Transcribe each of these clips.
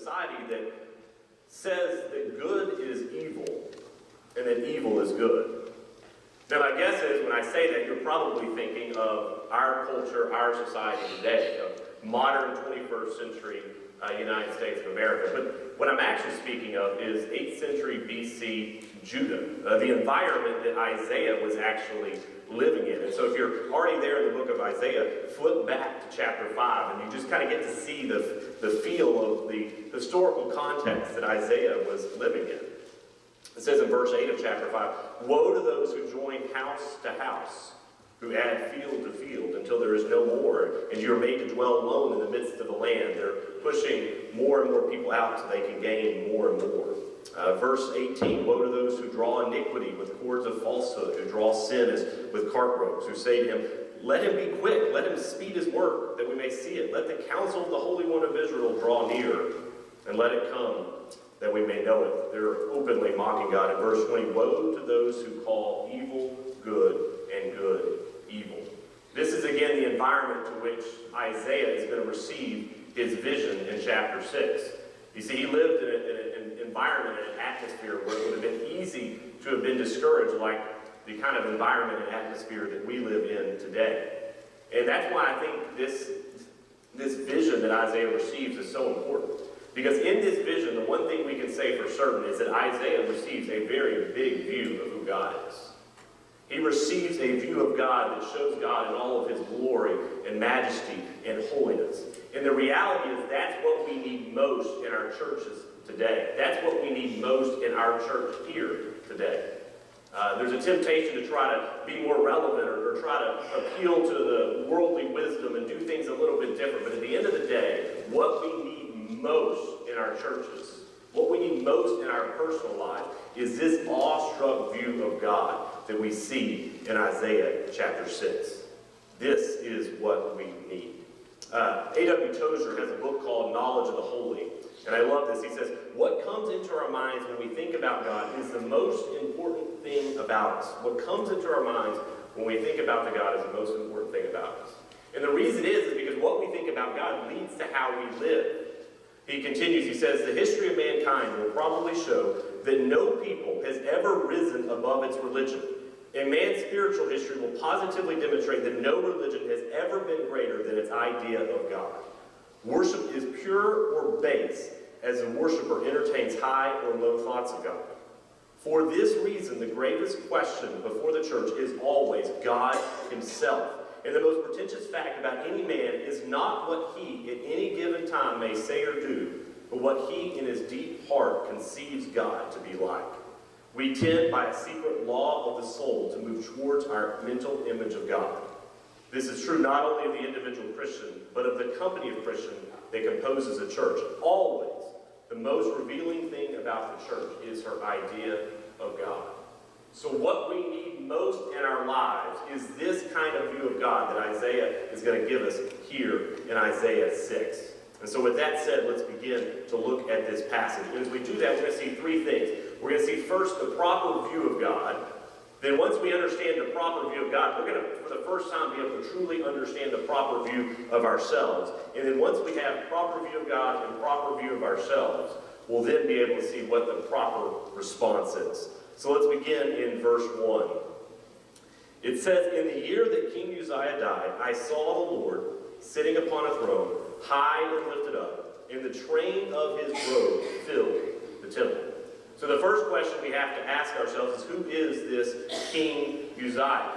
society that says that good is evil and that evil is good. Now, my guess is when I say that, you're probably thinking of our culture, our society today, of modern 21st century United States of America. But what I'm actually speaking of is 8th century BC Judah, the environment that Isaiah was actually living in. And so if you're already there in the book of Isaiah, flip back to chapter 5, and you just kind of get to see the feel of the historical context that Isaiah was living in. It says in verse 8 of chapter 5, "Woe to those who join house to house, who add field to field until there is no more, and you are made to dwell alone in the midst of the land." They're pushing more and more people out so they can gain more and more. Verse 18, "Woe to those who draw iniquity with cords of falsehood, who draw sin as with cart ropes, who say to him, let him be quick, let him speed his work, that we may see it. Let the counsel of the Holy One of Israel draw near, and let it come, that we may know it." They're openly mocking God. In verse 20, "Woe to those who call evil good and good evil." This is again the environment to which Isaiah is going to receive his vision in chapter 6. You see, he lived in an environment, in an atmosphere where it would have been easy to have been discouraged, like the kind of environment and atmosphere that we live in today. And that's why I think this vision that Isaiah receives is so important. Because in this vision, the one thing we can say for certain is that Isaiah receives a very big view of who God is. He receives a view of God that shows God in all of his glory and majesty and holiness. And the reality is that's what we need most in our churches today. That's what we need most in our church here today. There's a temptation to try to be more relevant or try to appeal to the worldly wisdom and do things a little bit different. But at the end of the day, what we need most in our churches, what we need most in our personal lives, is this awestruck view of God that we see in Isaiah chapter 6. This is what we need. A.W. Tozer has a book called Knowledge of the Holy. And I love this. He says, "What comes into our minds when we think about God is the most important thing about us." What comes into our minds when we think about the God is the most important thing about us. And the reason is because what we think about God leads to how we live. He continues, he says, "The history of mankind will probably show that no people has ever risen above its religion. And man's spiritual history will positively demonstrate that no religion has ever been greater than its idea of God. Worship is pure or base as the worshiper entertains high or low thoughts of God. For this reason, the greatest question before the church is always God himself. And the most pretentious fact about any man is not what he at any given time may say or do, but what he in his deep heart conceives God to be like. We tend by a secret law of the soul to move towards our mental image of God. This is true not only of the individual Christian, but of the company of Christians that composes a church. Always, the most revealing thing about the church is her idea of God." So what we need most in our lives is this kind of view of God that Isaiah is going to give us here in Isaiah 6. And so with that said, let's begin to look at this passage. And as we do that, we're going to see three things. We're going to see first the proper view of God. Then once we understand the proper view of God, we're going to, for the first time, be able to truly understand the proper view of ourselves. And then once we have proper view of God and proper view of ourselves, we'll then be able to see what the proper response is. So let's begin in verse 1. It says, "In the year that King Uzziah died, I saw the Lord sitting upon a throne, high and lifted up, and the train of his robe filled the temple." So the first question we have to ask ourselves is, who is this King Uzziah?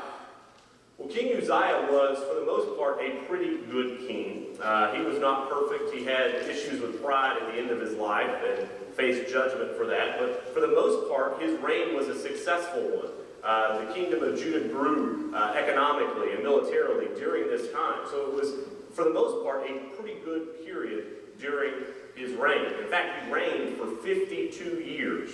Well, King Uzziah was, for the most part, a pretty good king. He was not perfect. He had issues with pride at the end of his life and faced judgment for that. But for the most part, his reign was a successful one. The kingdom of Judah grew economically and militarily during this time. So it was, for the most part, a pretty good period during his reign. In fact, he reigned for 52 years.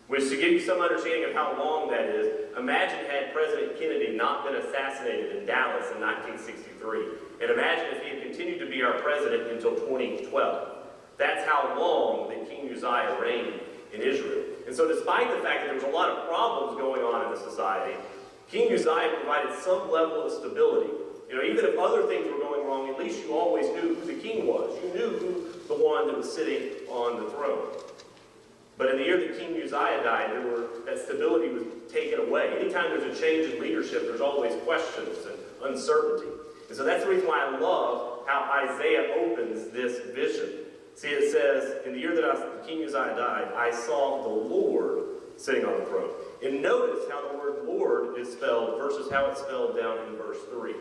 Which, to give you some understanding of how long that is, imagine had President Kennedy not been assassinated in Dallas in 1963. And imagine if he had continued to be our president until 2012. That's how long that King Uzziah reigned in Israel. And so despite the fact that there was a lot of problems going on in the society, King Uzziah provided some level of stability. You know, even if other things were going wrong, at least you always knew who the king was. You knew who the one one that was sitting on the throne. But in the year that King Uzziah died, that stability was taken away. Anytime there's a change in leadership, there's always questions and uncertainty. And so that's the reason why I love how Isaiah opens this vision. See, it says, in the year that King Uzziah died, I saw the Lord sitting on the throne. And notice how the word Lord is spelled versus how it's spelled down in verse 3.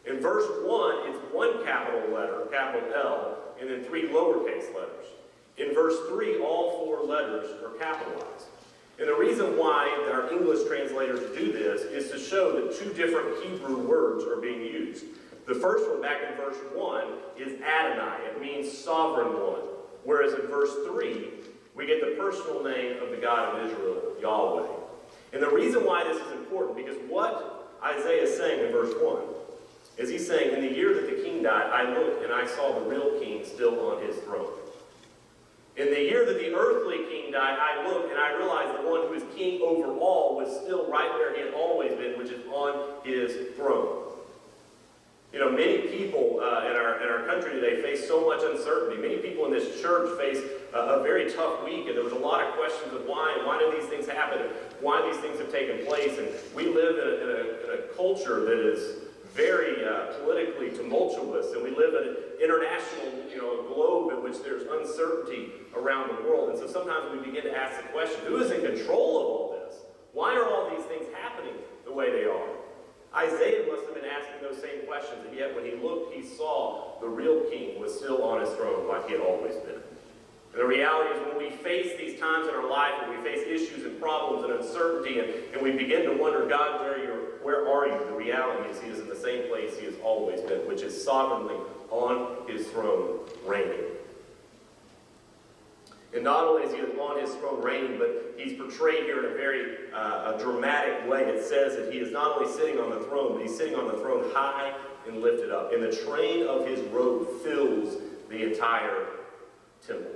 In verse 1, it's one capital letter, capital L, and then 3 lowercase letters. In verse 3, all 4 letters are capitalized. And the reason why our English translators do this is to show that 2 different Hebrew words are being used. The first one, back in verse 1, is Adonai. It means sovereign one. Whereas in verse 3, we get the personal name of the God of Israel, Yahweh. And the reason why this is important, because what Isaiah is saying in verse 1 is he's saying, in the year that the king died, I looked and I saw the real king still on his throne. In the year that the earthly king died, I looked and I realized the one who is king over all was still right where he had always been, which is on his throne. You know, many people in our country today face so much uncertainty. Many people in this church face a very tough week, and there was a lot of questions of why, and why do these things happen, and why these things have taken place. And we live in a culture that is very politically tumultuous, and we live in an international, globe in which there's uncertainty around the world. And so sometimes we begin to ask the question, who is in control of all this? Why are all these things happening the way they are? Isaiah must have been asking those same questions, and yet when he looked, he saw the real king was still on his throne like he had always been. And the reality is when we face these times in our life, when we face issues and problems and uncertainty, and we begin to wonder, God, where are you? The reality is he is in the same place he has always been, which is sovereignly on his throne reigning. And not only is he on his throne reigning, but he's portrayed here in a very dramatic way. It says that he is not only sitting on the throne, but he's sitting on the throne high and lifted up. And the train of his robe fills the entire temple.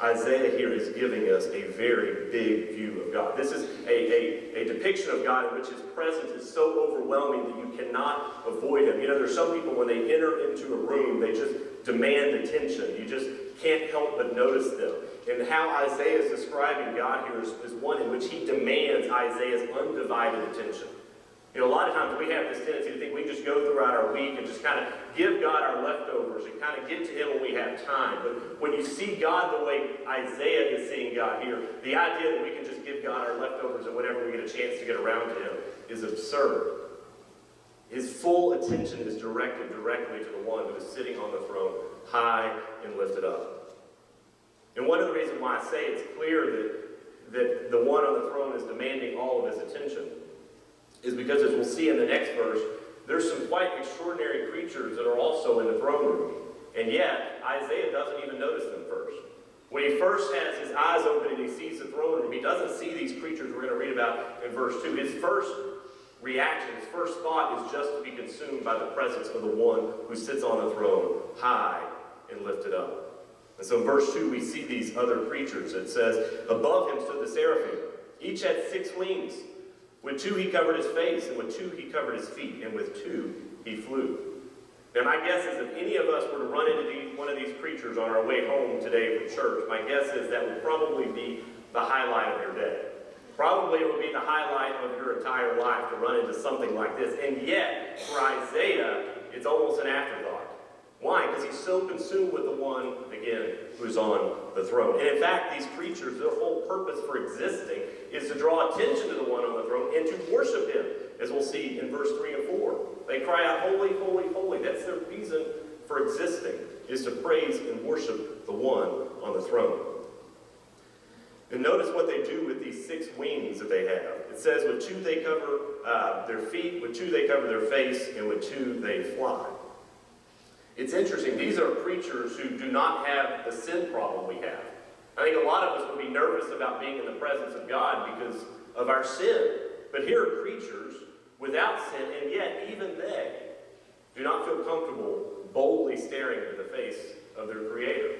Isaiah here is giving us a very big view of God. This is a depiction of God in which his presence is so overwhelming that you cannot avoid him. You know, there's some people when they enter into a room, they just demand attention. You just can't help but notice them. And how Isaiah is describing God here is one in which he demands Isaiah's undivided attention. You know, a lot of times we have this tendency to think we just go throughout our week and just kind of give God our leftovers and kind of get to him when we have time. But when you see God the way Isaiah is seeing God here, the idea that we can just give God our leftovers and whenever we get a chance to get around to him is absurd. His full attention is directed directly to the one who is sitting on the throne, high and lifted up. And one of the reasons why I say it's clear that the one on the throne is demanding all of his attention is because, as we'll see in the next verse, there's some quite extraordinary creatures that are also in the throne room. And yet, Isaiah doesn't even notice them first. When he first has his eyes open and he sees the throne room, he doesn't see these creatures we're going to read about in verse 2. His first reaction, his first thought is just to be consumed by the presence of the one who sits on the throne, high and lifted up. And so in verse 2, we see these other creatures. It says, above him stood the seraphim. Each had 6 wings. With 2 he covered his face, and with 2 he covered his feet, and with 2 he flew. Now my guess is if any of us were to run into one of these creatures on our way home today from church, my guess is that would probably be the highlight of your day. Probably it would be the highlight of your entire life to run into something like this. And yet, for Isaiah, it's almost an afterthought. Why? Because he's so consumed with the one, again, who's on the throne. And in fact, these creatures, their whole purpose for existing is to draw attention to the one on the throne and to worship him, as we'll see in verse 3 and 4. They cry out, holy, holy, holy. That's their reason for existing, is to praise and worship the one on the throne. And notice what they do with these 6 wings that they have. It says with 2 they cover their feet, with 2 they cover their face, and with 2 they fly. It's interesting. These are creatures who do not have the sin problem we have. I think a lot of us would be nervous about being in the presence of God because of our sin. But here are creatures without sin, and yet even they do not feel comfortable boldly staring into the face of their Creator.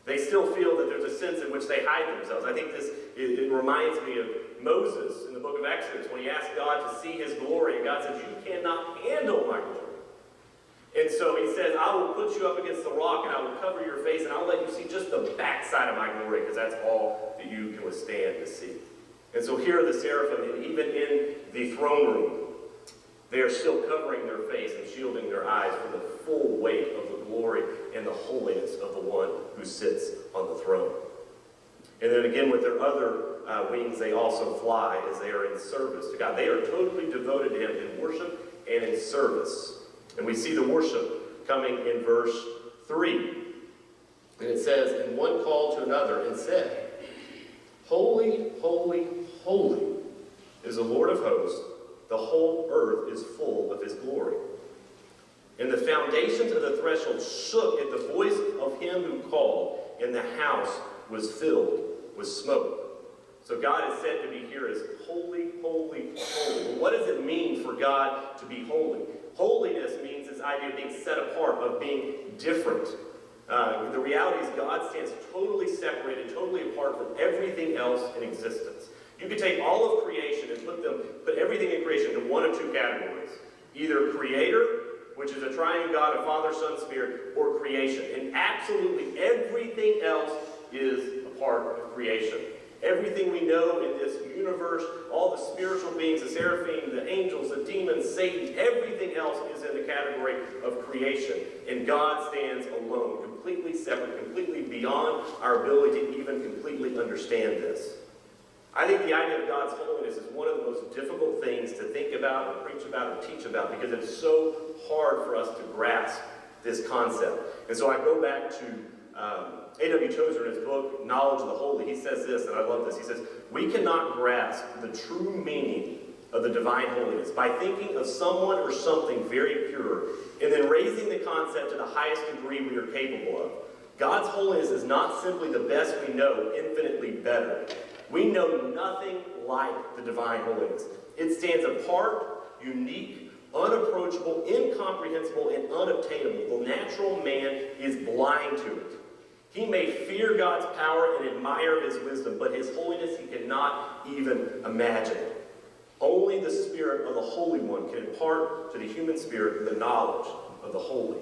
They still feel that there's a sense in which they hide themselves. I think it reminds me of Moses in the book of Exodus when he asked God to see his glory, and God says, you cannot handle my glory. And so he says, I will put you up against the rock, and I will cover face, and I'll let you see just the backside of my glory, because that's all that you can withstand to see. And so here are the seraphim, and even in the throne room, they are still covering their face and shielding their eyes from the full weight of the glory and the holiness of the one who sits on the throne. And then again, with their other wings, they also fly as they are in service to God. They are totally devoted to Him in worship and in service. And we see the worship coming in verse 3. And it says, "And one called to another and said, Holy, holy, holy is the Lord of hosts. The whole earth is full of His glory." And the foundations of the threshold shook at the voice of Him who called, and the house was filled with smoke. So God is said to be here as holy, holy, holy. Well, what does it mean for God to be holy? Holiness means this idea of being set apart, of being different. The reality is God stands totally separated, totally apart from everything else in existence. You could take all of creation and put everything in creation into one of two categories. Either creator, which is a triune God of Father, Son, Spirit, or creation. And absolutely everything else is a part of creation. Everything we know in this universe, all the spiritual beings, the seraphim, the angels, the demons, Satan, everything else is in the category of creation. And God stands alone, completely separate, completely beyond our ability to even completely understand this. I think the idea of God's holiness is one of the most difficult things to think about, or preach about, or teach about, because it's so hard for us to grasp this concept. And so I go back to A.W. Tozer in his book, Knowledge of the Holy. He says this, and I love this. He says, "We cannot grasp the true meaning of the divine holiness by thinking of someone or something very pure, and then raising the concept to the highest degree we are capable of. God's holiness is not simply the best we know, infinitely better. We know nothing like the divine holiness. It stands apart, unique, unapproachable, incomprehensible, and unobtainable. The natural man is blind to it. He may fear God's power and admire His wisdom, but His holiness he cannot even imagine. Only the Spirit of the Holy One can impart to the human spirit the knowledge of the holy."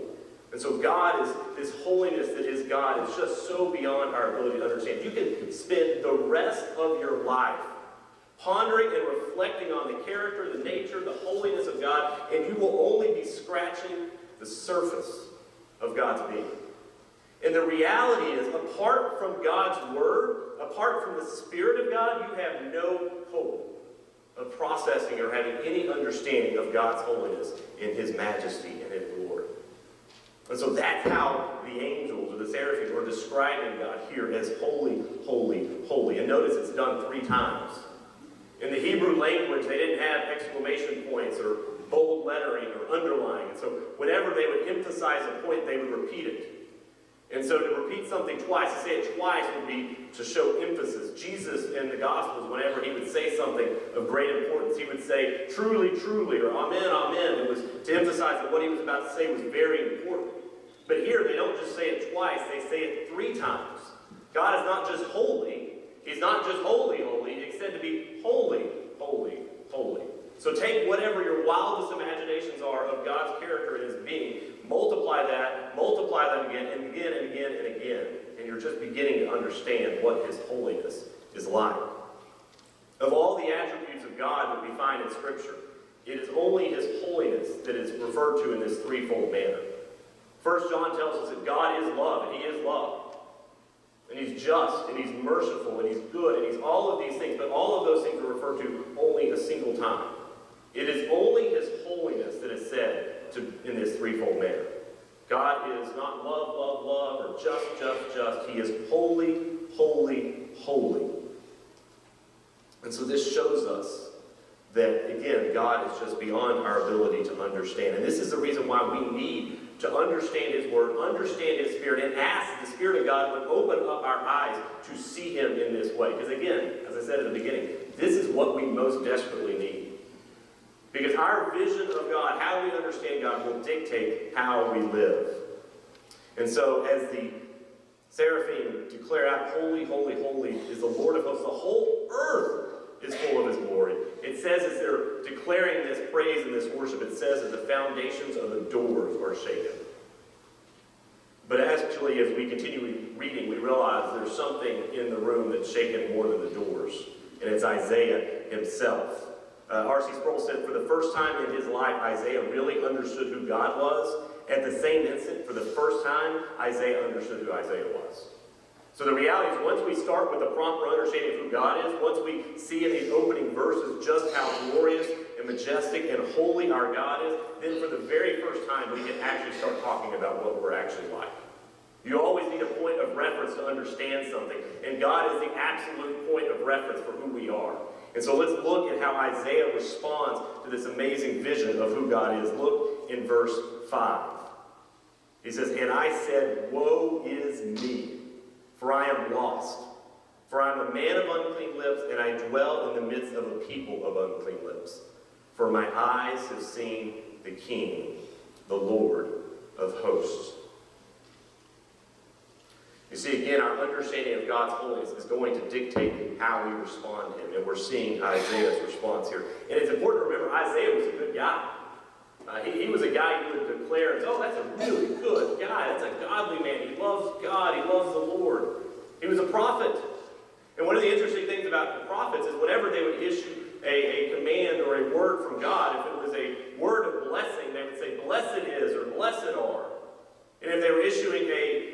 And so God is, this holiness that is God is just so beyond our ability to understand. You can spend the rest of your life pondering and reflecting on the character, the nature, the holiness of God, and you will only be scratching the surface of God's being. And the reality is, apart from God's Word, apart from the Spirit of God, you have no hope of processing or having any understanding of God's holiness in His majesty and His glory. And so that's how the angels or the seraphim are describing God here as holy, holy, holy. And notice it's done 3 times. In the Hebrew language, they didn't have exclamation points or bold lettering or underlining. And so whenever they would emphasize a point, they would repeat it. And so to repeat something twice, to say it twice would be to show emphasis. Jesus in the Gospels, whenever He would say something of great importance, He would say, "Truly, truly," or "Amen, amen." It was to emphasize that what He was about to say was very important. But here, they don't just say it twice, they say it 3 times. God is not just holy. He's not just holy, holy. He's said to be holy, holy, holy. So take whatever your wildest imaginations are of God's character and His being, multiply them again, and again, and again, and again, and you're just beginning to understand what His holiness is like. Of all the attributes of God that we find in Scripture, it is only His holiness that is referred to in this threefold manner. 1 John tells us that God is love, and He is love. And He's just, and He's merciful, and He's good, and He's all of these things, but all of those things are referred to only a single time. It is only His holiness that is said in this threefold manner. God is not love, love, love, or just. He is holy, holy, holy. And so this shows us that, again, God is just beyond our ability to understand. And this is the reason why we need to understand His Word, understand His Spirit, and ask the Spirit of God would open up our eyes to see Him in this way. Because again, as I said at the beginning, this is what we most desperately need. Because our vision of God, how we understand God, will dictate how we live. And so as the seraphim declare out, "Holy, holy, holy is the Lord of hosts," the whole earth is full of His glory. It says as they're declaring this praise and this worship, it says that the foundations of the doors are shaken. But actually, as we continue reading, we realize there's something in the room that's shaken more than the doors, and it's Isaiah himself. R.C. Sproul said, for the first time in his life, Isaiah really understood who God was. At the same instant, for the first time, Isaiah understood who Isaiah was. So the reality is, once we start with a proper understanding of who God is, once we see in these opening verses just how glorious and majestic and holy our God is, then for the very first time, we can actually start talking about what we're actually like. You always need a point of reference to understand something, and God is the absolute point of reference for who we are. And so let's look at how Isaiah responds to this amazing vision of who God is. Look in verse 5. He says, and I said, woe is me, for I am lost. For I am a man of unclean lips, and I dwell in the midst of a people of unclean lips. For my eyes have seen the King, the Lord of hosts. You see, again, our understanding of God's holiness is going to dictate how we respond to him. And we're seeing Isaiah's response here. And it's important to remember, Isaiah was a good guy. He was a guy who would declare, oh, that's a really good guy. That's a godly man. He loves God. He loves the Lord. He was a prophet. And one of the interesting things about the prophets is whenever they would issue a command or a word from God, if it was a word of blessing, they would say, blessed is or blessed are. And if they were issuing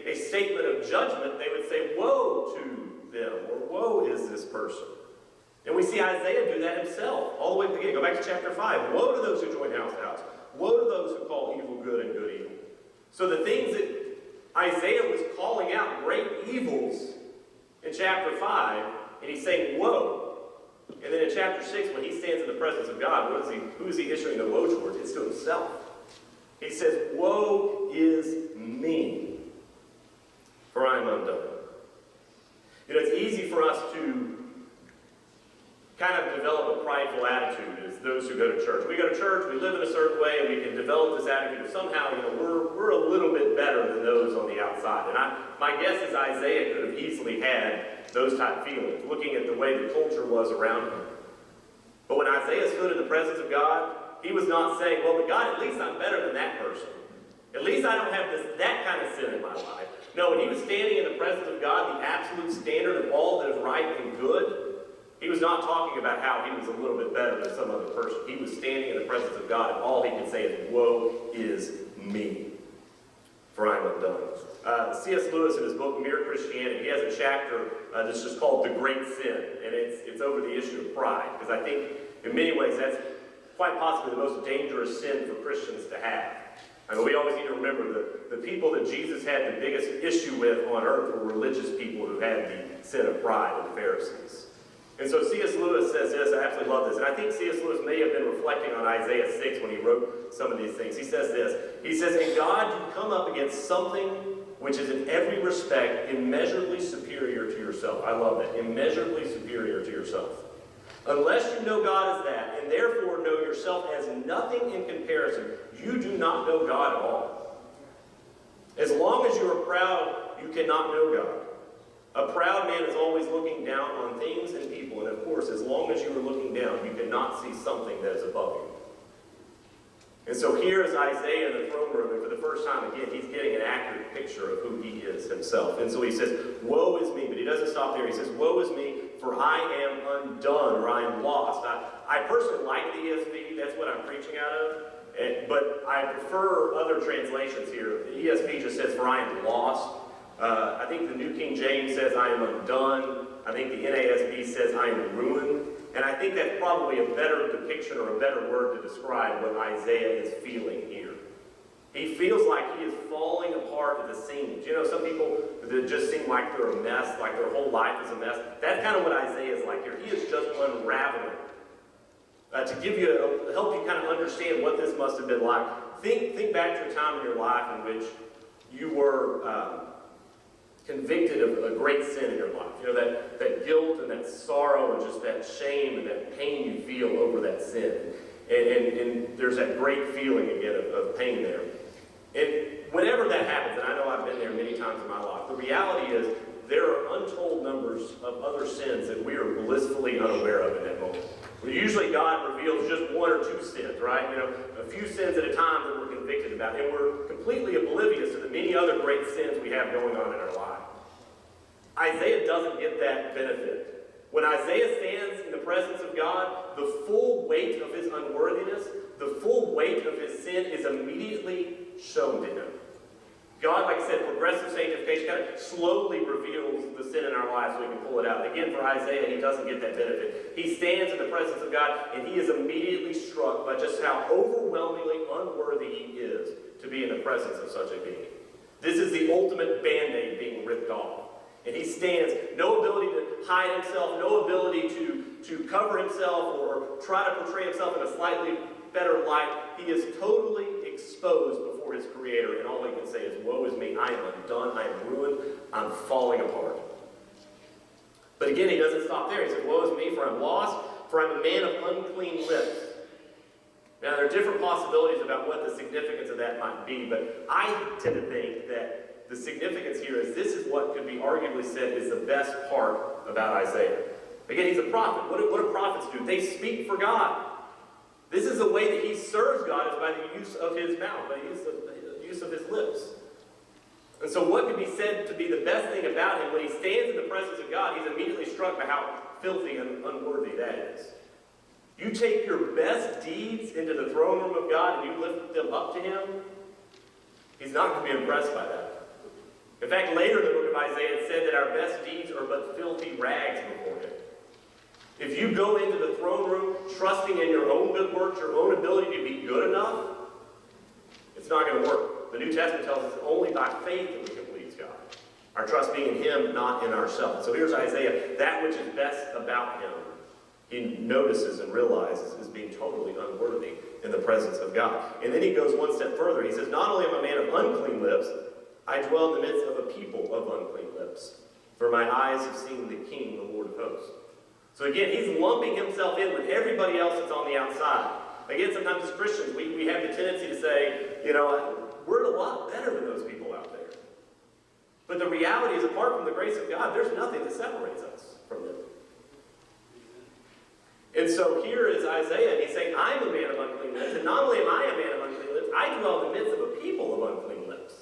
a statement of judgment, they would say, woe to them, or woe is this person. And we see Isaiah do that himself, all the way to the beginning. Go back to chapter 5. Woe to those who join house to house. Woe to those who call evil good and good evil. So the things that Isaiah was calling out, great evils, in chapter 5, and he's saying, woe. And then in chapter 6, when he stands in the presence of God, who is he issuing the woe towards? It's to himself. He says, woe is me, for I am undone. You know, it's easy for us to kind of develop a prideful attitude as those who go to church. We go to church, we live in a certain way, and we can develop this attitude of somehow, we're a little bit better than those on the outside. And my guess is Isaiah could have easily had those type of feelings, looking at the way the culture was around him. But when Isaiah stood in the presence of God, he was not saying, well, but God, at least I'm better than that person. At least I don't have that kind of sin in my life. No, when he was standing in the presence of God, the absolute standard of all that is right and good, he was not talking about how he was a little bit better than some other person. He was standing in the presence of God, and all he could say is, woe is me, for I am undone. C.S. Lewis, in his book, Mere Christianity, he has a chapter that's just called The Great Sin, and it's over the issue of pride, because I think, in many ways, that's quite possibly the most dangerous sin for Christians to have. I mean, we always need to remember the people that Jesus had the biggest issue with on earth were religious people who had the sin of pride, and the Pharisees. And so C.S. Lewis says this, I absolutely love this, and I think C.S. Lewis may have been reflecting on Isaiah 6 when he wrote some of these things. He says this, he says, in God you come up against something which is in every respect immeasurably superior to yourself. I love that, immeasurably superior to yourself. Unless you know God as that, and therefore know yourself as nothing in comparison, you do not know God at all. As long as you are proud, you cannot know God. A proud man is always looking down on things and people, and of course, as long as you are looking down, you cannot see something that is above you. And so here is Isaiah in the throne room, and for the first time again, he's getting an accurate picture of who he is himself. And so he says, woe is me, but he doesn't stop there. He says, woe is me, for I am undone, or I am lost. I personally like the ESV, that's what I'm preaching out of, but I prefer other translations here. The ESV just says, for I am lost. I think the New King James says, I am undone. I think the NASB says, I am ruined. And I think that's probably a better depiction or a better word to describe what Isaiah is feeling here. He feels like he is falling apart at the seams. You know, some people that just seem like they're a mess, like their whole life is a mess. That's kind of what Isaiah is like here. He is just unraveling. To help you kind of understand what this must have been like. Think back to a time in your life in which you were convicted of a great sin in your life. You know, that guilt and that sorrow and just that shame and that pain you feel over that sin. And there's that great feeling again of pain there. And whenever that happens, and I know I've been there many times in my life, the reality is there are untold numbers of other sins that we are blissfully unaware of in that moment. Usually God reveals just one or two sins, right? A few sins at a time that we're convicted about. And we're completely oblivious to the many other great sins we have going on in our life. Isaiah doesn't get that benefit. When Isaiah stands in the presence of God, the full weight of his unworthiness, the full weight of his sin is immediately shown to him. God, like I said, progressive sanctification kind of slowly reveals the sin in our lives so we can pull it out. Again, for Isaiah, he doesn't get that benefit. He stands in the presence of God, and he is immediately struck by just how overwhelmingly unworthy he is to be in the presence of such a being. This is the ultimate Band-Aid being ripped off. And he stands, no ability to hide himself, no ability to cover himself or try to portray himself in a slightly better light. He is totally exposed before his Creator, and all he can say is, woe is me, I am undone, I am ruined, I'm falling apart. But again, he doesn't stop there. He says, woe is me, for I'm lost, for I'm a man of unclean lips. Now, there are different possibilities about what the significance of that might be, but I tend to think that the significance here is this is what could be arguably said is the best part about Isaiah. Again, he's a prophet. What do prophets do? They speak for God. This is the way that he serves God, is by the use of his mouth, by the use of his lips. And so what could be said to be the best thing about him when he stands in the presence of God, he's immediately struck by how filthy and unworthy that is. You take your best deeds into the throne room of God and you lift them up to him, he's not going to be impressed by that. In fact, later in the book of Isaiah, it said that our best deeds are but filthy rags before him. If you go into the throne room trusting in your own good works, your own ability to be good enough, it's not going to work. The New Testament tells us it's only by faith that we can please God. Our trust being in him, not in ourselves. So here's Isaiah. That which is best about him, he notices and realizes is being totally unworthy in the presence of God. And then he goes one step further. He says, not only am I a man of unclean lips, I dwell in the midst of a people of unclean lips. For my eyes have seen the King, the Lord of hosts. So again, he's lumping himself in with everybody else that's on the outside. Again, sometimes as Christians, we have the tendency to say, we're a lot better than those people out there. But the reality is, apart from the grace of God, there's nothing that separates us from them. And so here is Isaiah, and he's saying, I'm a man of unclean lips. And not only am I a man of unclean lips, I dwell in the midst of a people of unclean lips.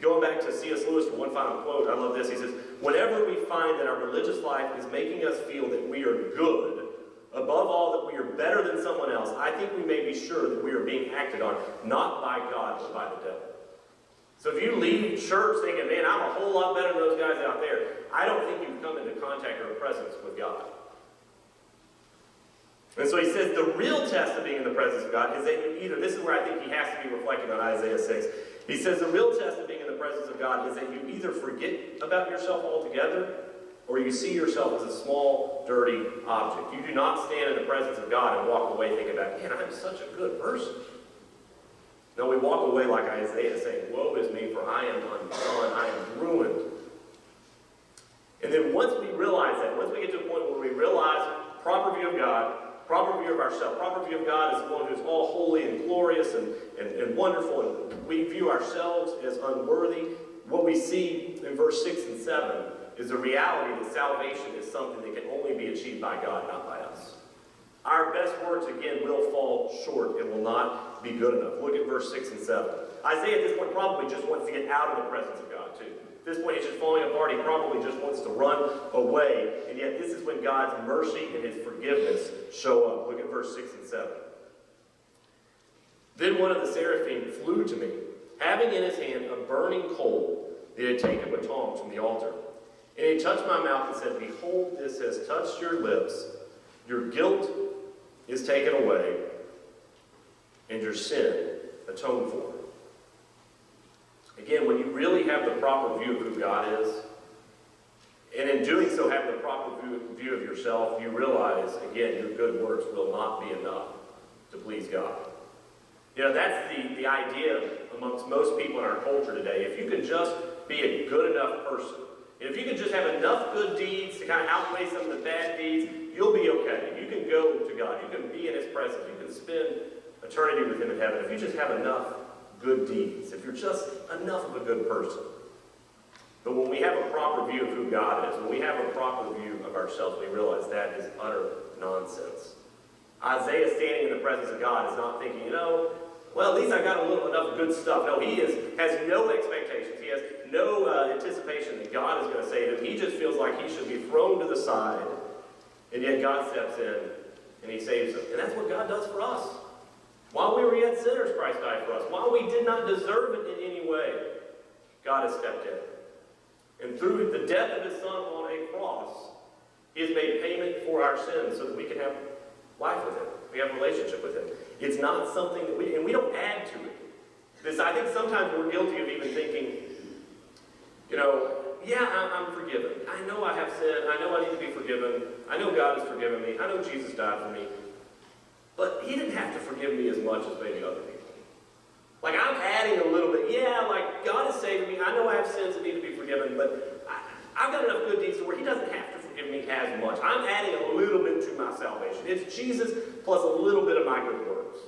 Going back to C.S. Lewis for one final quote, I love this. He says, whenever we find that our religious life is making us feel that we are good, above all that we are better than someone else, I think we may be sure that we are being acted on, not by God, but by the devil. So if you leave church thinking, man, I'm a whole lot better than those guys out there, I don't think you've come into contact or presence with God. And so he says the real test of being in the presence of God is that you either, this is where I think he has to be reflecting on Isaiah 6. He says the real test of being in the presence of God is that you either forget about yourself altogether or you see yourself as a small, dirty object. You do not stand in the presence of God and walk away thinking about, man, I'm such a good person. No, we walk away like Isaiah saying, woe is me, for I am undone, I am ruined. And then once we realize that, once we get to a point where we realize proper view of God, proper view of ourselves, proper view of God as the one who's all holy and glorious and wonderful, and we view ourselves as unworthy, what we see in verse 6 and 7 is the reality that salvation is something that can only be achieved by God, not by us. Our best works, again, will fall short and will not be good enough. Look at verse 6 and 7. Isaiah at this point probably just wants to get out of the presence of God, too. At this point, he's just falling apart. He probably just wants to run away. And yet, this is when God's mercy and his forgiveness show up. Look at verse 6 and 7. Then one of the seraphim flew to me, having in his hand a burning coal that he had taken with tongs from the altar. And he touched my mouth and said, behold, this has touched your lips. Your guilt is taken away, and your sin atoned for. Again, when you really have the proper view of who God is, and in doing so have the proper view of yourself, you realize, again, your good works will not be enough to please God. That's the idea amongst most people in our culture today. If you can just be a good enough person, if you can just have enough good deeds to kind of outweigh some of the bad deeds, you'll be okay. You can go to God. You can be in his presence. You can spend eternity with him in heaven. If you just have enough good deeds, if you're just enough of a good person. But when we have a proper view of who God is, when we have a proper view of ourselves, we realize that is utter nonsense. Isaiah standing in the presence of God is not thinking, well, at least I got enough good stuff. No, he has no expectations. He has no anticipation that God is going to save him. He just feels like he should be thrown to the side, and yet God steps in and he saves him. And that's what God does for us. While we were yet sinners, Christ died for us. While we did not deserve it in any way, God has stepped in. And through the death of his Son on a cross, he has made payment for our sins so that we can have life with him. We have a relationship with him. It's not something that we don't add to it. I think sometimes we're guilty of even thinking, I'm forgiven. I know I have sinned. I know I need to be forgiven. I know God has forgiven me. I know Jesus died for me. But he didn't have to forgive me as much as maybe other people. Like, I'm adding a little bit. Yeah, like, God has saved me. I know I have sins that need to be forgiven, but I've got enough good deeds to where he doesn't have to forgive me as much. I'm adding a little bit to my salvation. It's Jesus plus a little bit of my good works.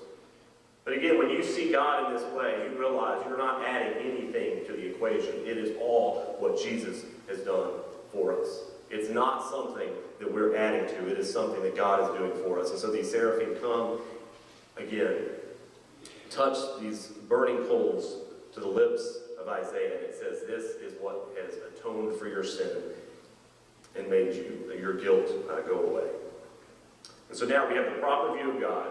But again, when you see God in this way, you realize you're not adding anything to the equation. It is all what Jesus has done for us. It's not something that we're adding to. It is something that God is doing for us. And so these seraphim come, again, touch these burning coals to the lips of Isaiah. And it says, this is what has atoned for your sin and made your guilt go away. And so now we have the proper view of God.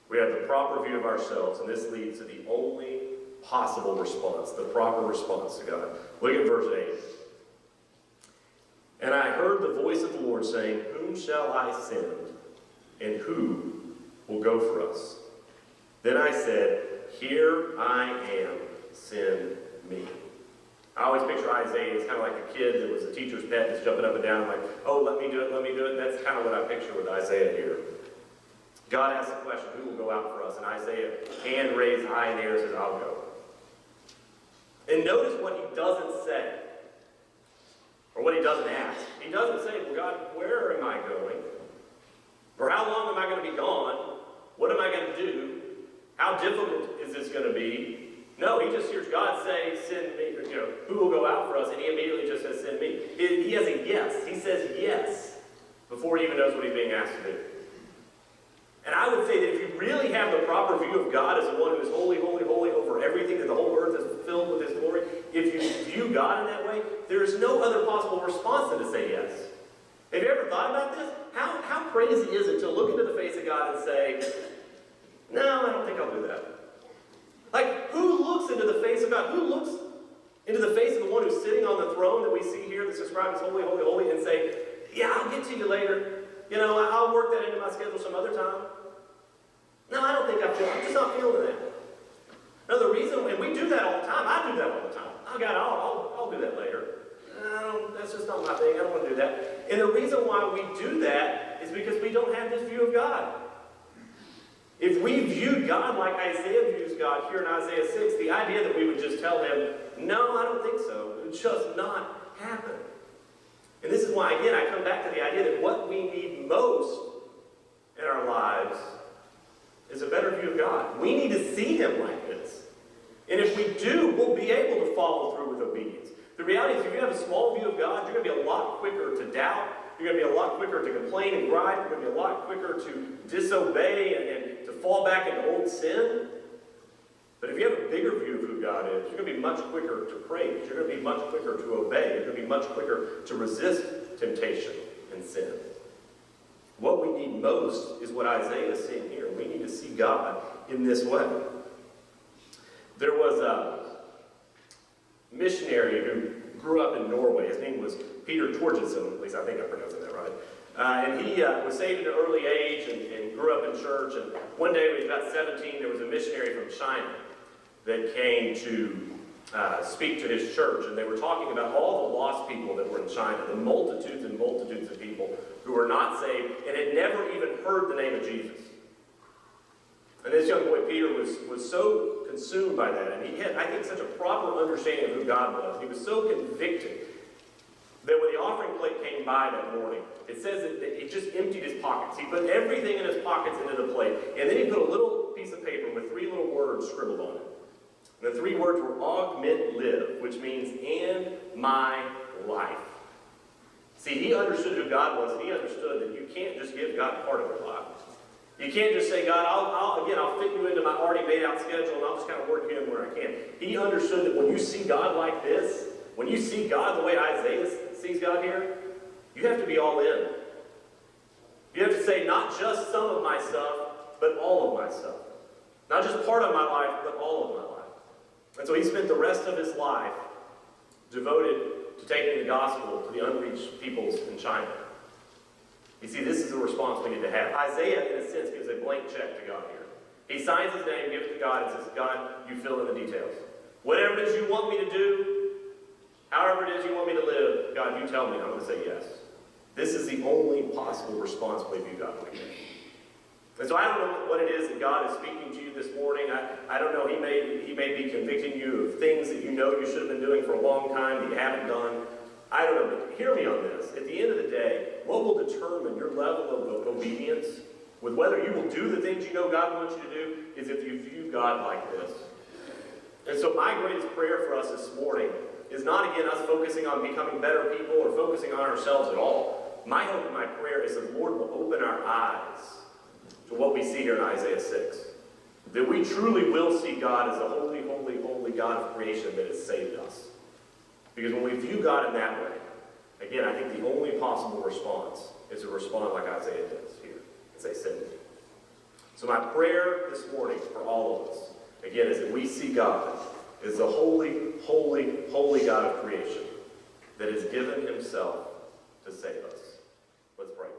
We have the proper view of ourselves. And this leads to the only possible response, the proper response to God. Look at verse 8. And I heard the voice of the Lord saying, whom shall I send, and who will go for us? Then I said, here I am, send me. I always picture Isaiah as kind of like a kid that was a teacher's pet that's jumping up and down like, oh, let me do it, let me do it. That's kind of what I picture with Isaiah here. God asks the question, who will go out for us? And Isaiah, hand raised high in the air, says, I'll go. And notice what he doesn't say. Or what he doesn't ask. He doesn't say, well, God, where am I going? For how long am I going to be gone? What am I going to do? How difficult is this going to be? No, he just hears God say, send me, who will go out for us? And he immediately just says, send me. He has a yes. He says yes before he even knows what he's being asked to do. And I would say that if you really have the proper view of God as the one who is holy, holy, holy over everything, that the whole earth is filled with his glory, if you view God in that way, there is no other possible response than to say yes. Have you ever thought about this? How crazy is it to look into the face of God and say, no, I don't think I'll do that. Like, who looks into the face of God? Who looks into the face of the one who's sitting on the throne that we see here that's described as holy, holy, holy, and say, yeah, I'll get to you later. I'll work that into my schedule some other time. No, I don't think I'm just not feeling that. No, the reason, and we do that all the time. I do that all the time. Oh, God, I'll do that later. That's just not my thing. I don't want to do that. And the reason why we do that is because we don't have this view of God. If we viewed God like Isaiah views God here in Isaiah 6, the idea that we would just tell him, no, I don't think so, it would just not happen. And this is why, again, I come back to the idea that what we need most in our lives is a better view of God. We need to see him like this. And if we do, we'll be able to follow through with obedience. The reality is, if you have a small view of God, you're going to be a lot quicker to doubt. You're going to be a lot quicker to complain and gripe. You're going to be a lot quicker to disobey and to fall back into old sin. But if you have a bigger view of who God is, you're going to be much quicker to praise. You're going to be much quicker to obey. You're going to be much quicker to resist temptation and sin. What we need most is what Isaiah is seeing here. We need to see God in this way. There was a missionary who grew up in Norway. His name was Peter Torgensen, at least I think I'm pronouncing that right. And he was saved at an early age and grew up in church. And one day when he was about 17, there was a missionary from China that came to speak to his church. And they were talking about all the lost people that were in China, the multitudes and multitudes of people who were not saved and had never even heard the name of Jesus. And this young boy, Peter, was so consumed by that. And he had, I think, such a proper understanding of who God was. He was so convicted that when the offering plate came by that morning, it says that he just emptied his pockets. He put everything in his pockets into the plate. And then he put a little piece of paper with 3 little words scribbled on it. And the 3 words were augment live, which means and my life. See, he understood who God was, and he understood that you can't just give God part of your life. You can't just say, God, I'll fit you into my already made out schedule, and I'll just kind of work in where I can. He understood that when you see God like this, when you see God the way Isaiah sees God here, you have to be all in. You have to say, not just some of my stuff, but all of my stuff. Not just part of my life, but all of my life. And so he spent the rest of his life devoted to taking the gospel to the unreached peoples in China. You see, this is a response we need to have. Isaiah, in a sense, gives a blank check to God here. He signs his name, gives it to God, and says, God, you fill in the details. Whatever it is you want me to do, however it is you want me to live, God, you tell me, I'm going to say yes. This is the only possible response we view God like that. And so I don't know what it is that God is speaking to you this morning. I don't know. He may be convicting you of things that you know you should have been doing for a long time that you haven't done. I don't know. But hear me on this. At the end of the day, what will determine your level of obedience with whether you will do the things you know God wants you to do is if you view God like this. And so my greatest prayer for us this morning is not, again, us focusing on becoming better people or focusing on ourselves at all. My hope and my prayer is that the Lord will open our eyes to what we see here in Isaiah 6. That we truly will see God as the holy, holy, holy God of creation that has saved us. Because when we view God in that way, again, I think the only possible response is to respond like Isaiah does here and say, send me. So my prayer this morning for all of us, again, is that we see God as the holy, holy, holy God of creation that has given himself to save us. Let's pray.